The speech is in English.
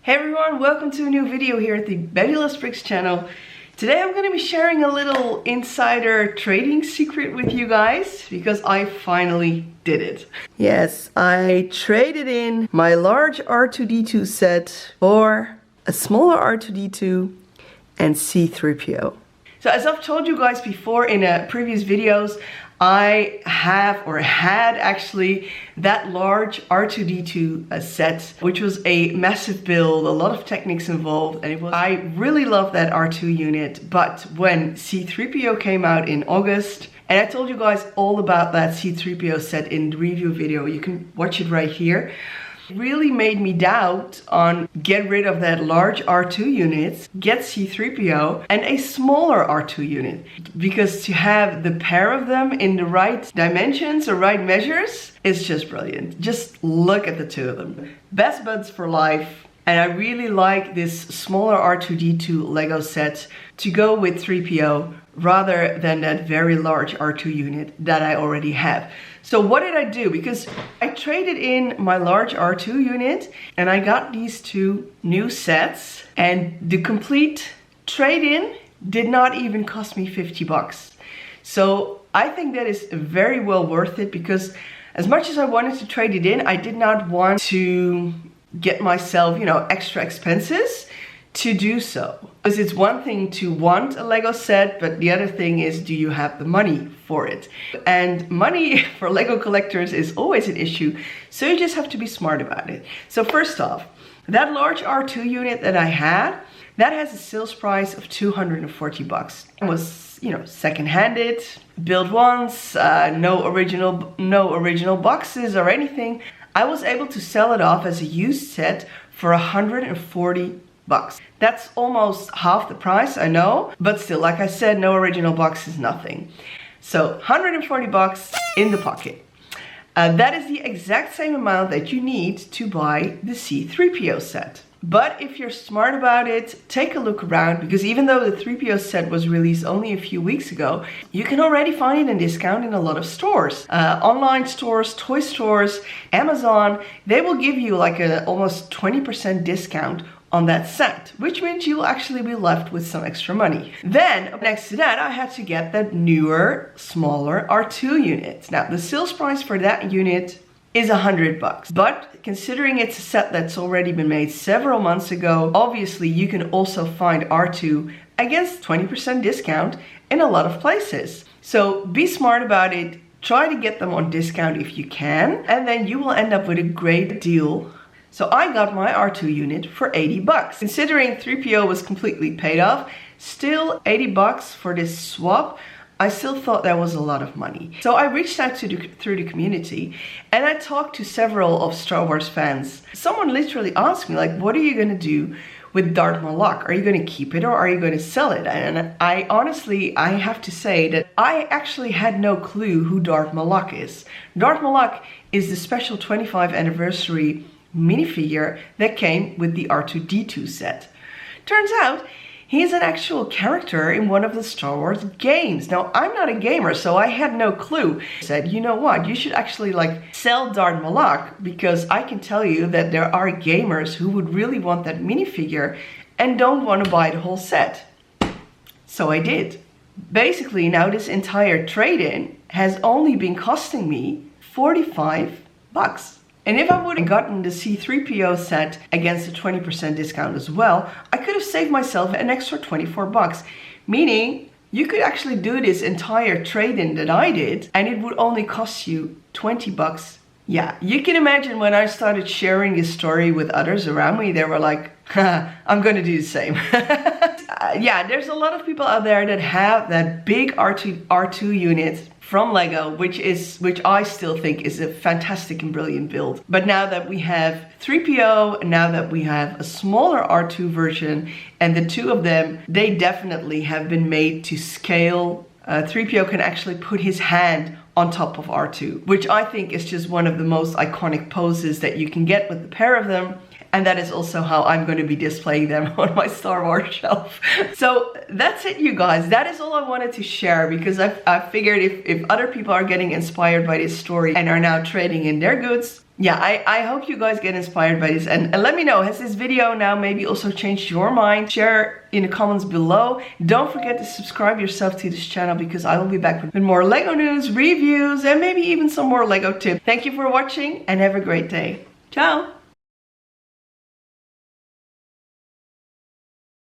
Hey everyone, welcome to a new video here at the Fabulous Bricks channel. Today I'm going to be sharing a little insider trading secret with you guys because I finally did it. Yes, I traded in my large R2-D2 set for a smaller R2-D2 and C-3PO. So as I've told you guys before in previous videos, I had actually that large R2-D2 set, which was a massive build, a lot of techniques involved, and I really love that R2 unit. But when C-3PO came out in August, and I told you guys all about that C-3PO set in the review video, you can watch it right here. It really made me doubt on get rid of that large R2 unit, get C-3PO and a smaller R2 unit. Because to have the pair of them in the right dimensions or right measures is just brilliant. Just look at the two of them. Best buds for life. And I really like this smaller R2-D2 Lego set to go with 3PO rather than that very large R2 unit that I already have. So what did I do? Because I traded in my large R2 unit and I got these two new sets, and the complete trade-in did not even cost me 50 bucks. So I think that is very well worth it, because as much as I wanted to trade it in, I did not want to get myself, extra expenses to do so. Because it's one thing to want a Lego set, but the other thing is, do you have the money for it? And money for Lego collectors is always an issue, so you just have to be smart about it. So first off, that large R2 unit that I had, that has a sales price of 240 bucks. It was, second-handed, built once, no original boxes or anything. I was able to sell it off as a used set for 140 bucks. That's almost half the price, I know, but still, like I said, no original box is nothing. So 140 bucks in the pocket. That is the exact same amount that you need to buy the C-3PO set. But if you're smart about it, take a look around, because even though the 3PO set was released only a few weeks ago, you can already find it in discount in a lot of stores. Online stores, toy stores, Amazon, they will give you like a almost 20% discount on that set, which means you will actually be left with some extra money. Then next to that, I had to get that newer, smaller R2 unit. Now the sales price for that unit is 100 bucks. But considering it's a set that's already been made several months ago, obviously you can also find R2 against 20% discount in a lot of places. So be smart about it. Try to get them on discount if you can, and then you will end up with a great deal. So I got my R2 unit for 80 bucks. Considering 3PO was completely paid off, still 80 bucks for this swap, I still thought that was a lot of money. So I reached out through the community, and I talked to several of Star Wars fans. Someone literally asked me, like, what are you gonna do with Darth Malak? Are you gonna keep it or are you gonna sell it? And I honestly have to say that I actually had no clue who Darth Malak is. Darth Malak is the special 25th anniversary minifigure that came with the R2-D2 set. Turns out he's an actual character in one of the Star Wars games. Now, I'm not a gamer, so I had no clue. I said, you know what, you should actually sell Darth Malak, because I can tell you that there are gamers who would really want that minifigure and don't want to buy the whole set. So I did. Basically, now this entire trade-in has only been costing me 45 bucks. And if I would have gotten the C-3PO set against a 20% discount as well, I could have saved myself an extra 24 bucks. Meaning, you could actually do this entire trade-in that I did, and it would only cost you 20 bucks. Yeah, you can imagine when I started sharing this story with others around me, they were like, I'm gonna do the same. Yeah, there's a lot of people out there that have that big R2 unit from Lego, which I still think is a fantastic and brilliant build. But now that we have 3PO, now that we have a smaller R2 version, and the two of them, they definitely have been made to scale. 3PO can actually put his hand on top of R2, which I think is just one of the most iconic poses that you can get with the pair of them. And that is also how I'm going to be displaying them on my Star Wars shelf. So that's it, you guys. That is all I wanted to share, because I figured if other people are getting inspired by this story and are now trading in their goods, yeah, I hope you guys get inspired by this, and let me know, has this video now maybe also changed your mind? Share in the comments below. Don't forget to subscribe yourself to this channel, because I will be back with more Lego news, reviews, and maybe even some more Lego tips. Thank you for watching and have a great day. Ciao!